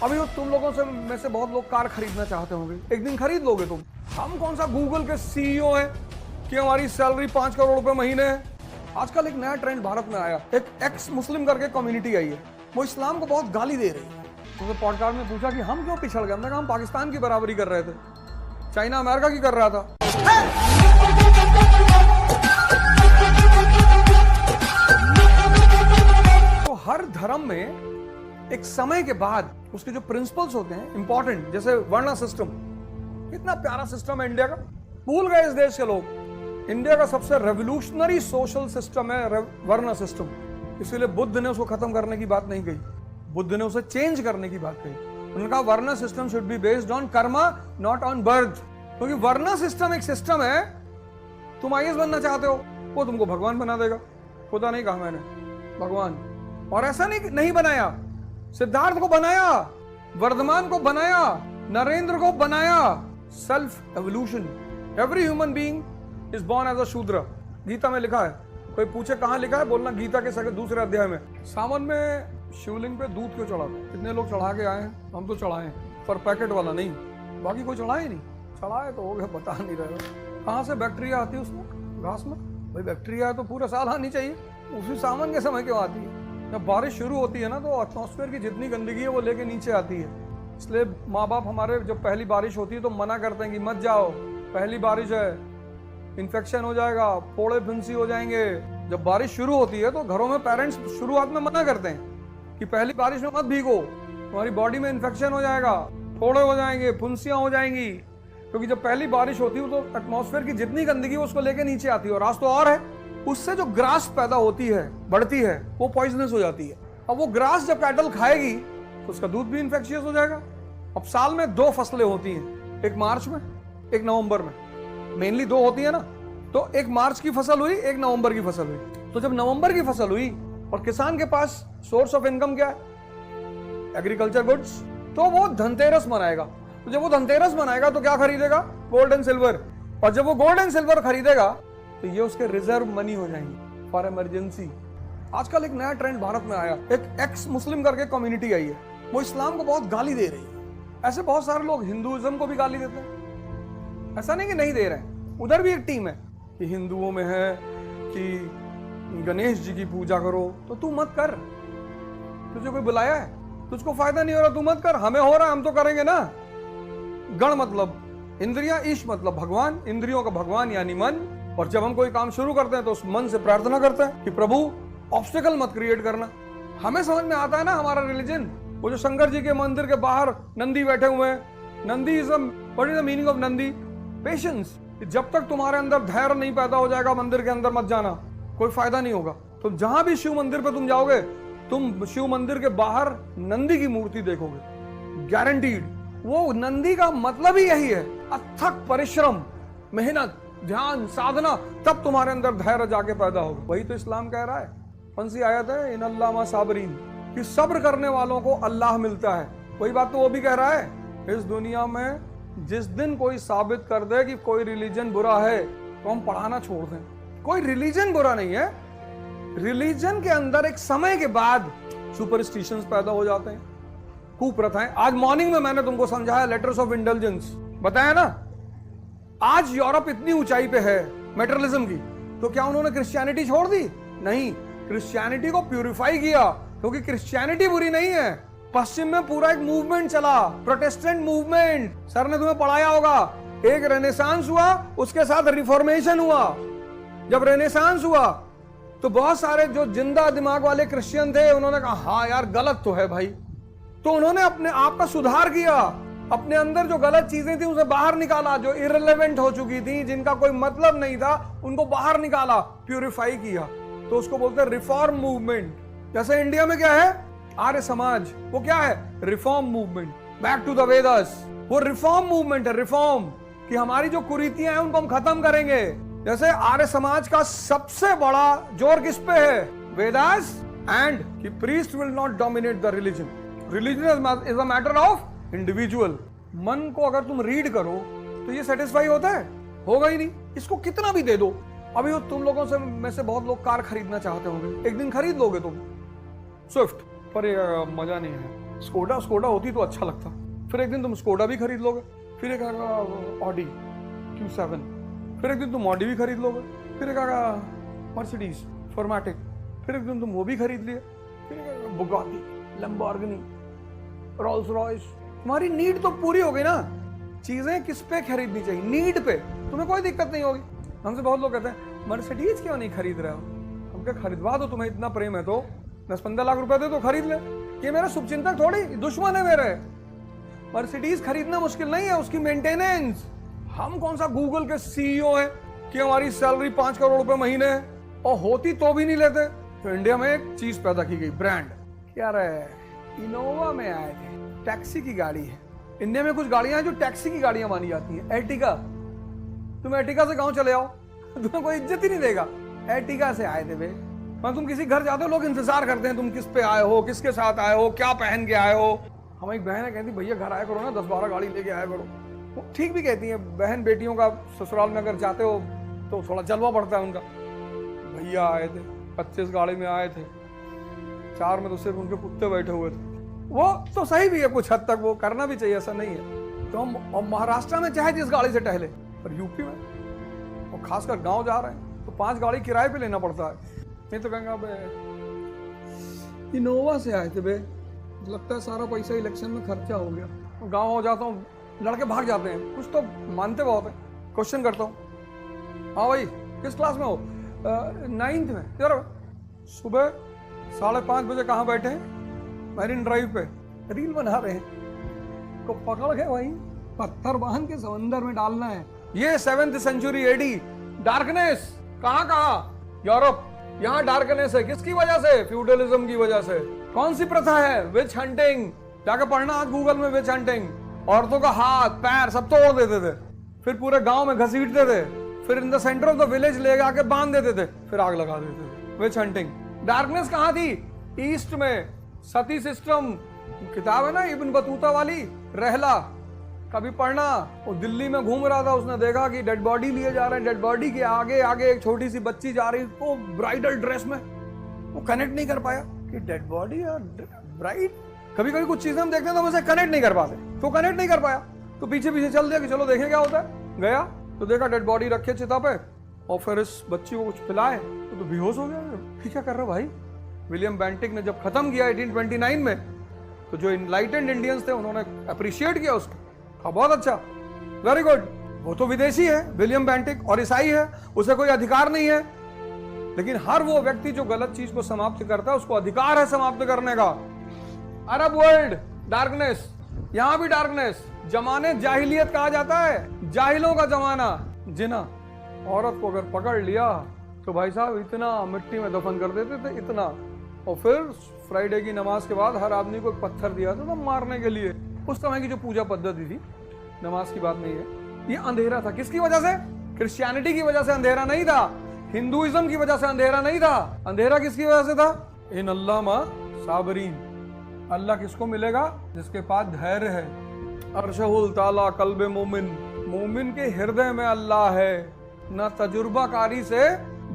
अभी तुम लोगों से में से बहुत लोग कार खरीदना चाहते होंगे, एक दिन खरीद लोगे तुम। हम कौन सा गूगल के सीईओ हैं कि हमारी सैलरी 5 करोड़ रुपए महीने है। आजकल एक नया ट्रेंड भारत में आया, एक एक्स मुस्लिम करके कम्युनिटी आई है, वो इस्लाम को बहुत गाली दे रही है। तो पॉडकास्ट में पूछा कि हम क्यों पिछड़ गए, हमने कहा हम पाकिस्तान की बराबरी कर रहे थे, चाइना अमेरिका की कर रहा था। तो हर धर्म में एक समय के बाद उसके जो प्रिंसिपल्स होते हैं इंपॉर्टेंट, जैसे वर्ण सिस्टम, कितना प्यारा सिस्टम है इंडिया का, भूल गए इस देश के लोग। इंडिया का सबसे रेवोल्यूशनरी सोशल सिस्टम है वर्ण सिस्टम, इसीलिए बुद्ध ने उसको खत्म करने की बात नहीं कही, बुद्ध ने उसे चेंज करने की बात कही। उन्होंने कहा वर्ण system should be based on Karma not on birth, क्योंकि वर्ण सिस्टम एक सिस्टम है, तुम आईएएस बनना चाहते हो वो तुमको भगवान बना देगा। खुदा नहीं कहा मैंने, भगवान। और ऐसा नहीं बनाया, सिद्धार्थ को बनाया, वर्धमान को बनाया, नरेंद्र को बनाया। Self evolution, every human being is born as a Shudra, Gita में लिखा है। कोई पूछे कहां लिखा है, बोलना गीता के दूसरे अध्याय में। सावन में शिवलिंग पे दूध क्यों चढ़ाते, कितने लोग चढ़ा के आए हैं, हम तो चढ़ाए हैं, पर पैकेट वाला नहीं, बाकी कोई चढ़ाए नहीं, चढ़ाए तो हो गया, बता नहीं रहे। कहां से बैक्टीरिया आती है उसमें, घास में? भाई बैक्टीरिया है तो पूरा साल आनी चाहिए, उसी सावन के समय क्यों आती है? जब बारिश शुरू होती है ना तो एटमॉस्फेयर की जितनी गंदगी है वो लेके नीचे आती है। इसलिए माँ बाप हमारे जब पहली बारिश होती है तो मना करते हैं कि मत जाओ, पहली बारिश है, इन्फेक्शन हो जाएगा, फोड़े फुंसी हो जाएंगे। जब बारिश शुरू होती है तो घरों में पेरेंट्स शुरुआत में मना करते हैं कि पहली बारिश में मत भीगो, तुम्हारी बॉडी में इन्फेक्शन हो जाएगा, फोड़े हो जाएंगे, फुंसियां हो जाएंगी। क्योंकि जब पहली बारिश होती है तो एटमॉस्फेयर की जितनी गंदगी है उसको लेके नीचे आती है। और आज तो और है, उससे जो ग्रास पैदा होती है, बढ़ती है, वो पॉइजनस हो जाती है। अब वो ग्रास जब कैटल खाएगी तो उसका दूध भी इन्फेक्शियस हो जाएगा। अब साल में 2 फसलें होती हैं, एक मार्च में, एक नवंबर में, मेनली 2 होती है ना। तो एक मार्च की फसल हुई, एक नवंबर की फसल हुई। तो जब नवंबर की फसल हुई और किसान के पास सोर्स ऑफ इनकम क्या है, एग्रीकल्चर गुड्स, तो वो धनतेरस मनाएगा। तो जब वो धनतेरस मनाएगा तो क्या खरीदेगा, गोल्ड एंड सिल्वर। और जब वो गोल्ड एंड सिल्वर खरीदेगा तो ये उसके रिजर्व मनी हो जाएंगे फॉर इमरजेंसी। आजकल एक नया ट्रेंड भारत में आया, एक एक्स मुस्लिम करके कम्युनिटी आई है, वो इस्लाम को बहुत गाली दे रही है। ऐसे बहुत सारे लोग हिंदुइज्म को भी गाली देते हैं, ऐसा नहीं कि नहीं दे रहे हैं। उधर भी एक टीम है कि हिंदुओं में है कि गणेश जी की पूजा करो, तो तू मत कर, तुझे कोई बुलाया है, तुझको फायदा नहीं हो रहा तू मत कर, हमें हो रहा है हम तो करेंगे ना। गण मतलब इंद्रियां, ईश मतलब भगवान, इंद्रियों का भगवान यानी मन। और जब हम कोई काम शुरू करते हैं तो उस मन से प्रार्थना करते हैं कि प्रभु ऑब्स्टिकल मत क्रिएट करना। हमें समझ में आता है ना हमारा रिलीजन। वो जो शंकर जी के मंदिर के बाहर नंदी बैठे हुए हैं, Nandi is what is the meaning of Nandi? Patience. जब तक तुम्हारे अंदर धैर्य नहीं पैदा हो जाएगा मंदिर के अंदर मत जाना, कोई फायदा नहीं होगा। तो जहां भी शिव मंदिर पे तुम जाओगे, तुम शिव मंदिर के बाहर नंदी की मूर्ति देखोगे, गारंटीड। वो नंदी का मतलब ही यही है, अथक परिश्रम, मेहनत, ध्यान, साधना, तब तुम्हारे अंदर धैर्य जाके पैदा होगा। वही तो इस्लाम कह रहा है। कौन सी आयत है, इन अल्लाह मा साबरीन, कि सब्र करने वालों को अल्लाह मिलता है। वही बात तो वो भी कह रहा है। इस दुनिया में जिस दिन कोई साबित कर दे कि कोई रिलीजन बुरा है तो हम पढ़ाना छोड़ दें। कोई रिलीजन बुरा नहीं है, रिलीजन के अंदर एक समय के बाद सुपरस्टिशंस पैदा हो जाते हैं, कुप्रथाएं। आज मॉर्निंग में मैंने तुमको समझाया लेटर्स ऑफ इंटेलिजेंस, बताया ना। आज यूरोप इतनी ऊंचाई पे है मेटेरियलिज्म की, तो क्या उन्होंने क्रिश्चियनिटी छोड़ दी? नहीं, क्रिश्चियनिटी को प्यूरिफाई किया, क्योंकि क्रिश्चियनिटी बुरी नहीं है। पश्चिम में पूरा एक मूवमेंट चला, प्रोटेस्टेंट मूवमेंट, सर ने तुम्हें पढ़ाया होगा। एक रेनेसांस हुआ, उसके साथ रिफॉर्मेशन हुआ। जब रेनेसांस हुआ तो बहुत सारे जो जिंदा दिमाग वाले क्रिश्चियन थे, उन्होंने कहा हाँ यार गलत तो है भाई, तो उन्होंने अपने आप का सुधार किया, अपने अंदर जो गलत चीजें थी उसे बाहर निकाला, जो इररिलेवेंट हो चुकी थी, जिनका कोई मतलब नहीं था, उनको बाहर निकाला, प्यूरिफाई किया। तो उसको बोलते हैं रिफॉर्म मूवमेंट। जैसे इंडिया में क्या है, आर्य समाज, वो क्या है, reform movement, back to the Vedas. वो रिफॉर्म मूवमेंट है, रिफॉर्म, कि हमारी जो कुरीतियां हैं उनको हम खत्म करेंगे। जैसे आर्य समाज का सबसे बड़ा जोर किस पे है, वेदास, एंड कि priest will not dominate the religion. Religion is a matter of individual. मन को अगर तुम रीड करो तो ये सेटिस्फाई होता है, होगा ही नहीं। इसको कितना भी दे दो। अभी तुम लोगों से में से बहुत लोग कार खरीदना चाहते होंगे, एक दिन खरीद लोगे तुम स्विफ्ट, पर मजा नहीं है। स्कोडा स्कोडा होती तो अच्छा लगता। फिर एक दिन तुम स्कोडा भी खरीद लोगे, फिर एक आएगा ऑडी Q7, फिर एक दिन तुम ऑडी भी खरीद लोगे, फिर एक आएगा मर्सिडीज फॉर्मेटिक, फिर एक दिन तुम वो भी खरीद लिए, फिर एक आएगा बुगाटी, लैम्बोर्गिनी, रोल्स रॉयस। तुम्हारी नीड तो पूरी हो गई ना। चीजें किस पे खरीदनी चाहिए? नीड पे। तुम्हें कोई दिक्कत नहीं होगी। हमसे बहुत लोग कहते हैं मर्सिडीज क्यों नहीं खरीद रहे हो? हम क्या खरीदवा दो, तुम्हें इतना प्रेम है तो 10-15 लाख रुपए दे तो खरीद ले। ये मेरा शुभचिंतक थोड़ी दुश्मन है मेरे। मर्सिडीज खरीदना मुश्किल नहीं है, उसकी मेंटेनेंस। हम कौन सा गूगल के सीईओ हैं कि हमारी सैलरी 5 करोड़ रुपए महीने है, और होती तो भी नहीं लेते। तो इंडिया में एक चीज पैदा की गई, ब्रांड। क्या रहे इनोवा में आए थे, टैक्सी की गाड़ी है। इंडिया में कुछ गाड़ियां हैं जो टैक्सी की गाड़ियां मानी जाती हैं। एर्टिगा, तुम एर्टिगा से गांव चले आओ, तुम्हें कोई इज्जत ही नहीं देगा। एर्टिगा से आए थे वे। मैं तुम किसी घर जाते हो, लोग इंतजार करते हैं तुम किस पे आए हो, किसके साथ आए हो, क्या पहन के आए हो। हमारी बहन है, कहती भैया घर आया करो ना, 10-12 गाड़ी लेके आया करो। वो ठीक भी कहती है, बहन बेटियों का ससुराल में अगर जाते हो तो थोड़ा जलवा पड़ता है उनका। भैया आए थे, 25 गाड़ी में आए थे, 4 में तो सिर्फ उनके कुत्ते बैठे हुए थे। वो तो सही भी है कुछ हद तक, वो करना भी चाहिए, ऐसा नहीं है। तो हम महाराष्ट्र में चाहे जिस गाड़ी से टहले, पर यूपी में और खासकर गांव जा रहे हैं तो 5 गाड़ी किराए पे लेना पड़ता है। नहीं तो कहेंगे बे इनोवा से आए थे बे, लगता है सारा पैसा इलेक्शन में खर्चा हो गया। गांव हो जाता हूँ, लड़के भाग जाते हैं, कुछ तो मानते बहुत है। क्वेश्चन करता हूँ, हाँ भाई किस क्लास में हो? 9th में। यार सुबह 5:30 बजे कहाँ बैठे हैं? मैरिन ड्राइव पे रील बना रहे हैं। को पकड़ के भाई पत्थर बांध के समंदर में डालना है। ये 7th सेंचुरी एडी डार्कनेस। कहाँ यूरोप, यहाँ डार्कनेस है। किसकी वजह से? फ्यूडलिज्म की वजह से। कौन सी प्रथा है? विच हंटिंग। जाके पढ़ना आज गूगल में, विच हंटिंग। औरतों का हाथ पैर सब तोड़ देते थे, फिर पूरे गांव में घसीटते थे, फिर in the centre of the village ले जाके बांध देते थे, फिर आग लगा देते थे। विच हंटिंग। डार्कनेस कहाँ थी? ईस्ट में। सती सिस्टम किताब है ना इब्न बतूता वाली, रहला, कभी पढ़ना। वो दिल्ली में घूम रहा था, उसने देखा कि डेड बॉडी लिए जा रहे हैं, डेड बॉडी के आगे आगे एक छोटी सी बच्ची जा रही, वो ब्राइडल ड्रेस में। वो कनेक्ट नहीं कर पाया कि डेड बॉडी और ब्राइड। कभी कभी कुछ चीजें हम देखते हैं तो हम उसे कनेक्ट नहीं कर पाते, तो कनेक्ट नहीं कर पाया तो पीछे पीछे चल दिया कि चलो देखें क्या होता है। गया तो देखा डेड बॉडी रखे चिता पे, और फिर इस बच्ची को कुछ पिलाए तो बेहोश हो गया। फिर क्या कर रहा भाई? विलियम बेंटिक ने जब खत्म किया 1829 में, तो जो इनलाइटेंड इंडियंस थे उन्होंने अप्रिशिएट किया उसको, कहा बहुत अच्छा, वेरी गुड। वो तो विदेशी है विलियम बेंटिक और ईसाई है, उसे कोई अधिकार नहीं है। लेकिन हर वो व्यक्ति जो गलत चीज को समाप्त करता है उसको अधिकार है समाप्त करने का। अरब वर्ल्ड डार्कनेस, यहां भी डार्कनेस। जमाने जाहिलियत कहा जाता है, जाहिलों का जमाना। जिना औरत को अगर पकड़ लिया तो भाई साहब इतना मिट्टी में दफन कर देते थे, इतना। और फिर फ्राइडे की नमाज के बाद हर आदमी को एक पत्थर दिया था मारने के लिए। उस समय की जो पूजा पद्धति थी, नमाज की बात नहीं है। ये अंधेरा था, किसकी वजह से? क्रिश्चियनिटी की वजह से अंधेरा नहीं था, हिंदुइज्म की वजह से अंधेरा नहीं था। अंधेरा किसकी वजह से था? इन अल्लाह मा साबरीन। अल्लाह किसको मिलेगा? जिसके पास धैर्य है। अर्शहुल ताला कल्बे मोमिन, मोमिन के हृदय में अल्लाह है। ना तजुर्बाकारी से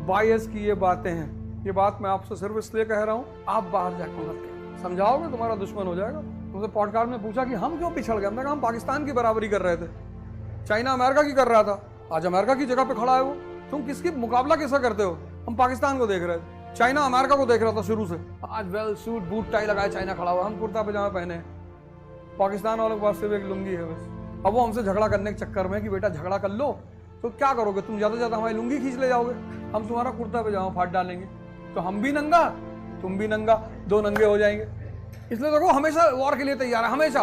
बायस की ये बातें हैं। ये बात मैं आपसे सिर्फ इसलिए कह रहा हूँ, आप बाहर जाकर मत समझाओगे तुम्हारा दुश्मन हो जाएगा। तुमसे पॉडकास्ट में पूछा कि हम क्यों पिछड़ गए, हमने कहा हम पाकिस्तान की बराबरी कर रहे थे, चाइना अमेरिका की कर रहा था, आज अमेरिका की जगह पे खड़ा है वो। तुम किसकी मुकाबला किसका करते हो? हम पाकिस्तान को देख रहे थे, चाइना अमेरिका को देख रहा था शुरू से। आज वेल सूट बूट टाई लगाए चाइना खड़ा हुआ, हम कुर्ता पजामा पहने। पाकिस्तान वालों के पास सिर्फ एक लुंगी है बस। अब वो हमसे झगड़ा करने के चक्कर में कि बेटा झगड़ा कर लो, तो क्या करोगे तुम? ज्यादा से ज्यादा हमारी लुंगी खींच ले जाओगे, हम तुम्हारा कुर्ता पजामा फाड़ डालेंगे, तो हम भी नंगा तुम भी नंगा, दो नंगे हो जाएंगे। इसलिए देखो हमेशा वॉर के लिए तैयार है, हमेशा।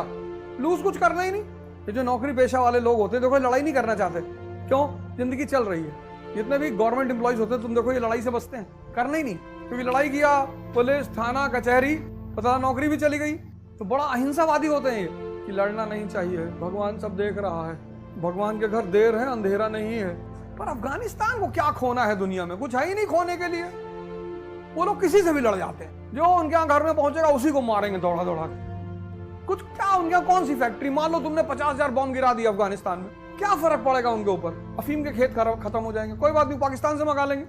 लूज कुछ करना ही नहीं। ये जो नौकरी पेशा वाले लोग होते हैं देखो लड़ाई नहीं करना चाहते, क्यों? जिंदगी चल रही है। जितने भी गवर्नमेंट एम्प्लॉइज होते हैं तुम देखो ये लड़ाई से बचते हैं, करना ही नहीं। क्योंकि लड़ाई किया, पुलिस थाना कचहरी, पता नौकरी भी चली गई, तो बड़ा अहिंसावादी होते हैं ये कि लड़ना नहीं चाहिए, भगवान सब देख रहा है, भगवान के घर देर है अंधेरा नहीं है। पर अफगानिस्तान को क्या खोना है दुनिया में? कुछ है ही नहीं खोने के लिए। वो लोग किसी से भी लड़ जाते हैं, जो उनके यहाँ घर में पहुंचेगा उसी को मारेंगे दौड़ा दौड़ा के। कुछ क्या उनके यहाँ कौन सी फैक्ट्री? मान लो तुमने 50,000 बॉम्ब गिरा दिया अफगानिस्तान में, क्या फर्क पड़ेगा उनके ऊपर? अफीम के खेत खत्म हो जाएंगे, कोई बात नहीं, पाकिस्तान से मंगा लेंगे।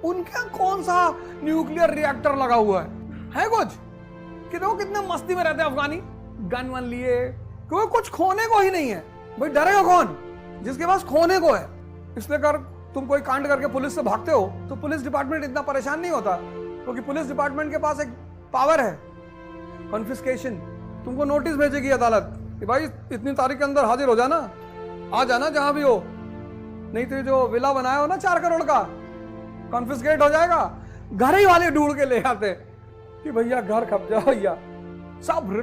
उनके यहाँ कौन सा न्यूक्लियर रिएक्टर लगा हुआ है कुछ? कितने मस्ती में रहते हैं अफगानी, गन वन लिए, क्योंकि कुछ खोने को ही नहीं है भाई। डरेगा कौन? जिसके पास खोने को है। इसलिए कर तुम कोई कांड करके पुलिस से भागते हो तो पुलिस डिपार्टमेंट इतना परेशान नहीं होता, क्योंकि पुलिस डिपार्टमेंट के पास एक पावर है, कॉन्फिस्केशन। तुमको नोटिस भेजेगी अदालत कि भाई इतनी तारीख के अंदर हाजिर हो जाना, आ जाना जहां भी हो, नहीं तो जो विला बनाया हो ना 4 करोड़ का, कॉन्फिस्केट हो जाएगा। घर ही वाले ढूंढ के ले आते कि भैया घर खप जाओ भैया। सब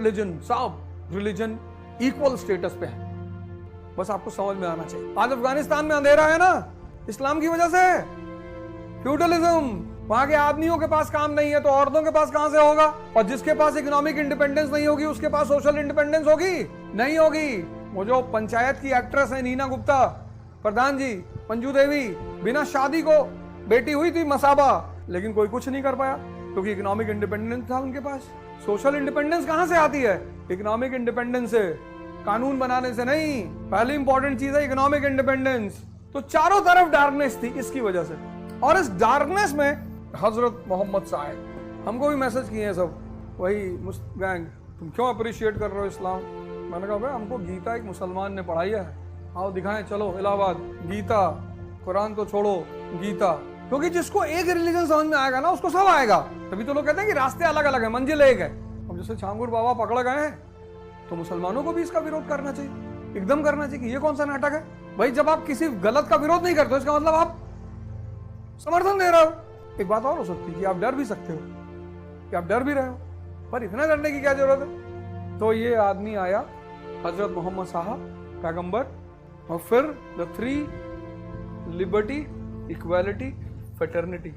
रिलीजन इक्वल स्टेटस पे है, बस आपको समझ में आना चाहिए। आज अफगानिस्तान में अंधेरा है ना, इस्लाम की वजह से। फ्यूडलिज्म, वहां के आदमियों के पास काम नहीं है तो औरतों के पास कहां से होगा? और जिसके पास इकोनॉमिक इंडिपेंडेंस नहीं होगी उसके पास सोशल इंडिपेंडेंस होगी? नहीं होगी। वो जो पंचायत की एक्ट्रेस है नीना गुप्ता, प्रधान जी, मंजू देवी, बिना शादी को बेटी हुई थी मसाबा, लेकिन कोई कुछ नहीं कर पाया क्योंकि इकोनॉमिक इंडिपेंडेंस था उनके पास। सोशल इंडिपेंडेंस कहां से आती है? इकोनॉमिक इंडिपेंडेंस से, कानून बनाने से नहीं। पहली इंपॉर्टेंट चीज है इकोनॉमिक इंडिपेंडेंस। तो चारों तरफ डार्कनेस थी इसकी वजह से, और इस डार्कनेस में हजरत मोहम्मद साहब हमको भी मैसेज किए हैं सब, वही गैंग, तुम क्यों अप्रिशिएट कर रहे हो इस्लाम? मैंने कहा भाई हमको गीता एक मुसलमान ने पढ़ाई है, आओ दिखाएं, चलो इलाहाबाद, गीता, कुरान तो छोड़ो, गीता। क्योंकि जिसको एक रिलीजन समझ में आएगा ना उसको सब आएगा। तभी तो लोग कहते हैं कि रास्ते अलग अलग है, मंजिल एक है। अब जैसे छांगुर बाबा पकड़ गए हैं तो मुसलमानों को भी इसका विरोध करना चाहिए, एकदम करना चाहिए कि ये कौन सा नाटक है भाई। जब आप किसी गलत का विरोध नहीं करते हो इसका मतलब आप समर्थन दे रहे हो। एक बात और हो सकती है कि आप डर भी सकते हो, कि आप डर भी रहे हो, पर इतना डरने की क्या जरूरत है? तो ये आदमी आया, हजरत मोहम्मद साहब पैगंबर, और फिर द 3 लिबर्टी, इक्वालिटी, फ्रेटर्निटी,